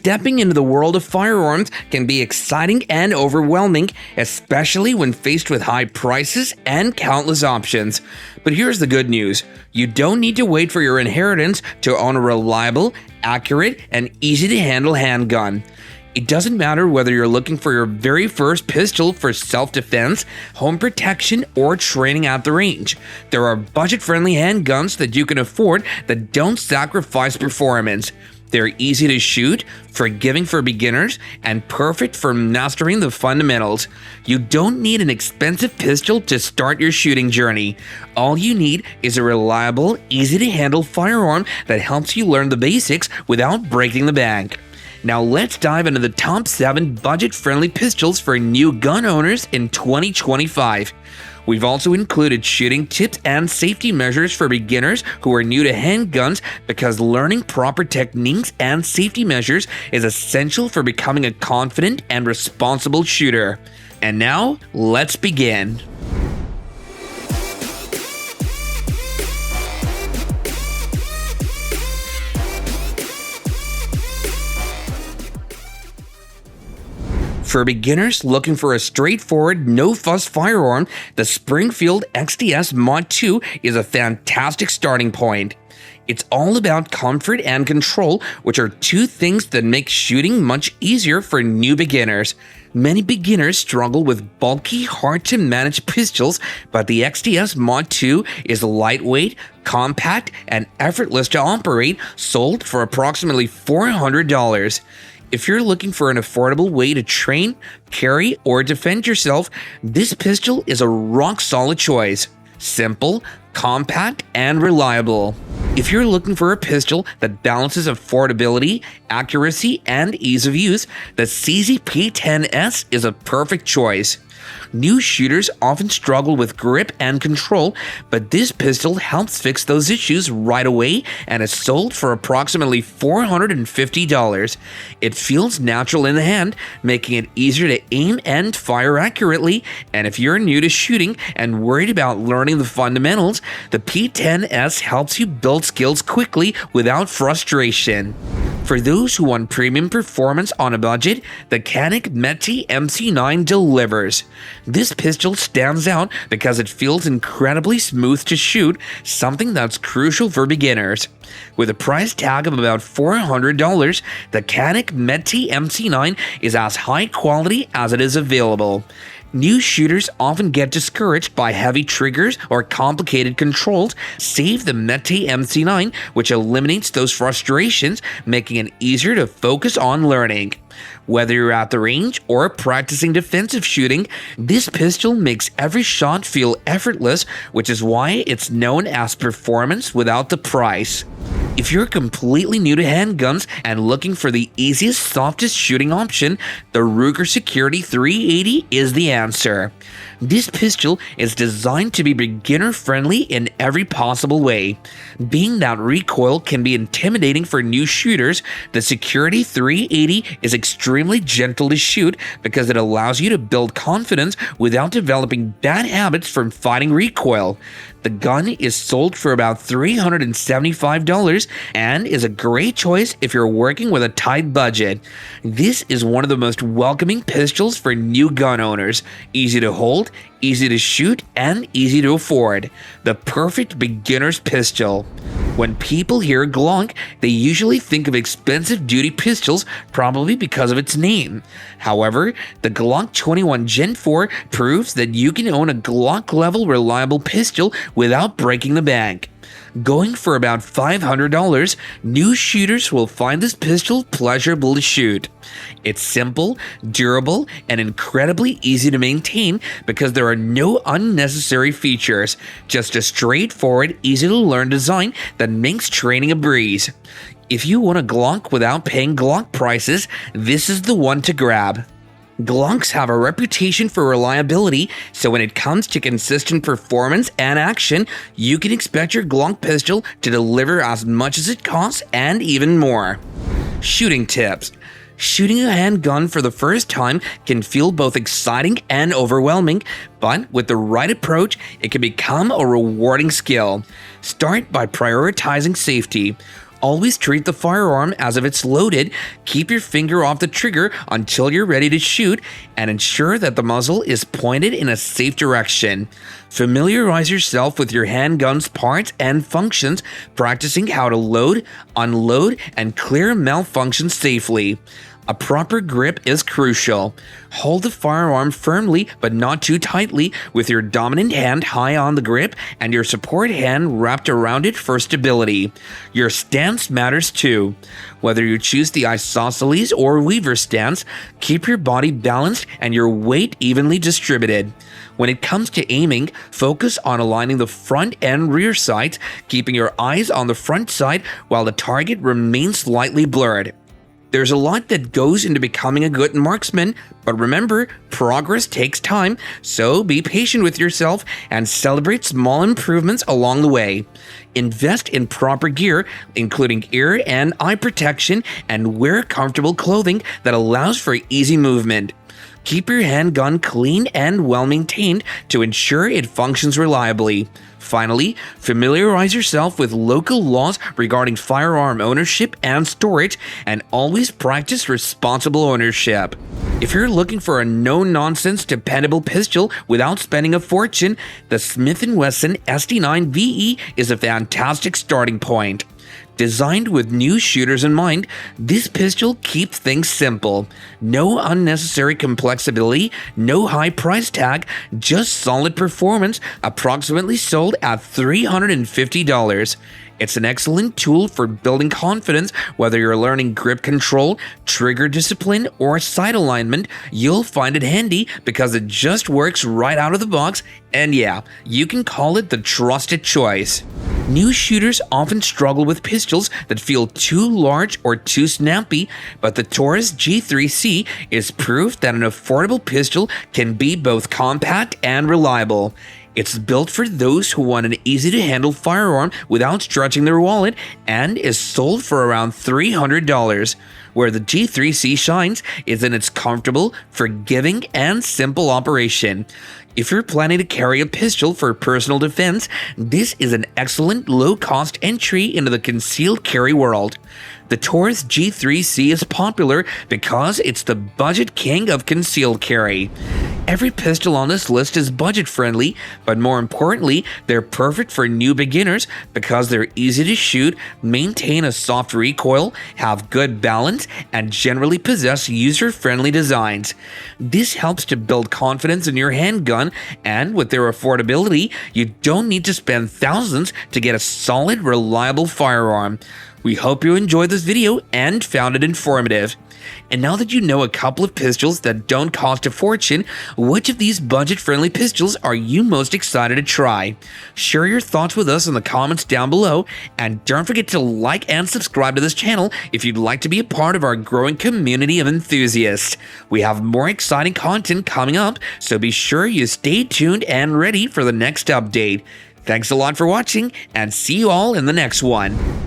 Stepping into the world of firearms can be exciting and overwhelming, especially when faced with high prices and countless options. But here's the good news. You don't need to wait for your inheritance to own a reliable, accurate, and easy-to-handle handgun. It doesn't matter whether you're looking for your very first pistol for self-defense, home protection, or training at the range. There are budget-friendly handguns that you can afford that don't sacrifice performance. They're easy to shoot, forgiving for beginners, and perfect for mastering the fundamentals. You don't need an expensive pistol to start your shooting journey. All you need is a reliable, easy-to-handle firearm that helps you learn the basics without breaking the bank. Now let's dive into the top 7 budget-friendly pistols for new gun owners in 2025. We've also included shooting tips and safety measures for beginners who are new to handguns because learning proper techniques and safety measures is essential for becoming a confident and responsible shooter. And now, let's begin. For beginners looking for a straightforward, no-fuss firearm, the Springfield XDS Mod 2 is a fantastic starting point. It's all about comfort and control, which are two things that make shooting much easier for new beginners. Many beginners struggle with bulky, hard-to-manage pistols, but the XDS Mod 2 is lightweight, compact, and effortless to operate, sold for approximately $400. If you're looking for an affordable way to train, carry, or defend yourself, this pistol is a rock-solid choice. Simple, compact, and reliable. If you're looking for a pistol that balances affordability, accuracy, and ease of use, the CZ-P10S is a perfect choice. New shooters often struggle with grip and control, but this pistol helps fix those issues right away and is sold for approximately $450. It feels natural in the hand, making it easier to aim and fire accurately, and if you're new to shooting and worried about learning the fundamentals, the P10S helps you build skills quickly without frustration. For those who want premium performance on a budget, the Canik METI MC9 delivers. This pistol stands out because it feels incredibly smooth to shoot, something that's crucial for beginners. With a price tag of about $400, the Canik METI MC9 is as high quality as it is available. New shooters often get discouraged by heavy triggers or complicated controls. Save the METI MC9, which eliminates those frustrations, making it easier to focus on learning. Whether you're at the range or practicing defensive shooting, this pistol makes every shot feel effortless, which is why it's known as performance without the price. If you're completely new to handguns and looking for the easiest, softest shooting option, the Ruger Security 380 is the answer. This pistol is designed to be beginner-friendly in every possible way. Being that recoil can be intimidating for new shooters, the Security 380 is extremely gentle to shoot because it allows you to build confidence without developing bad habits from fighting recoil. The gun is sold for about $375 and is a great choice if you're working with a tight budget. This is one of the most welcoming pistols for new gun owners. Easy to hold, easy to shoot, and easy to afford. The perfect beginner's pistol. When people hear Glock, they usually think of expensive duty pistols, probably because of its name. However, the Glock 21 Gen 4 proves that you can own a Glock-level reliable pistol without breaking the bank. Going for about $500, new shooters will find this pistol pleasurable to shoot. It's simple, durable, and incredibly easy to maintain because there are no unnecessary features, just a straightforward, easy-to-learn design that makes training a breeze. If you want a Glock without paying Glock prices, this is the one to grab. Glocks have a reputation for reliability, so when it comes to consistent performance and action, you can expect your Glock pistol to deliver as much as it costs and even more. Shooting tips. Shooting a handgun for the first time can feel both exciting and overwhelming, but with the right approach, it can become a rewarding skill. Start by prioritizing safety. Always treat the firearm as if it's loaded, keep your finger off the trigger until you're ready to shoot, and ensure that the muzzle is pointed in a safe direction. Familiarize yourself with your handgun's parts and functions, practicing how to load, unload, and clear malfunctions safely. A proper grip is crucial. Hold the firearm firmly but not too tightly, with your dominant hand high on the grip and your support hand wrapped around it for stability. Your stance matters too. Whether you choose the isosceles or weaver stance, keep your body balanced and your weight evenly distributed. When it comes to aiming, focus on aligning the front and rear sights, keeping your eyes on the front side while the target remains slightly blurred. There's a lot that goes into becoming a good marksman, but remember, progress takes time, so be patient with yourself and celebrate small improvements along the way. Invest in proper gear, including ear and eye protection, and wear comfortable clothing that allows for easy movement. Keep your handgun clean and well maintained to ensure it functions reliably. Finally, familiarize yourself with local laws regarding firearm ownership and storage, and always practice responsible ownership. If you're looking for a no-nonsense, dependable pistol without spending a fortune, the Smith & Wesson SD9 VE is a fantastic starting point. Designed with new shooters in mind, this pistol keeps things simple. No unnecessary complexity, no high price tag, just solid performance, approximately sold at $350. It's an excellent tool for building confidence. Whether you're learning grip control, trigger discipline, or sight alignment, you'll find it handy because it just works right out of the box, and yeah, you can call it the trusted choice. New shooters often struggle with pistols that feel too large or too snappy, but the Taurus G3C is proof that an affordable pistol can be both compact and reliable. It's built for those who want an easy-to-handle firearm without stretching their wallet, and is sold for around $300. Where the G3C shines is in its comfortable, forgiving, and simple operation. If you're planning to carry a pistol for personal defense, this is an excellent low-cost entry into the concealed carry world. The Taurus G3C is popular because it's the budget king of concealed carry. Every pistol on this list is budget friendly, but more importantly, they're perfect for new beginners because they're easy to shoot, maintain a soft recoil, have good balance, and generally possess user-friendly designs. This helps to build confidence in your handgun, and with their affordability, you don't need to spend thousands to get a solid, reliable firearm. We hope you enjoyed this video and found it informative. And now that you know a couple of pistols that don't cost a fortune, which of these budget-friendly pistols are you most excited to try? Share your thoughts with us in the comments down below, and don't forget to like and subscribe to this channel if you'd like to be a part of our growing community of enthusiasts. We have more exciting content coming up, so be sure you stay tuned and ready for the next update. Thanks a lot for watching, and see you all in the next one.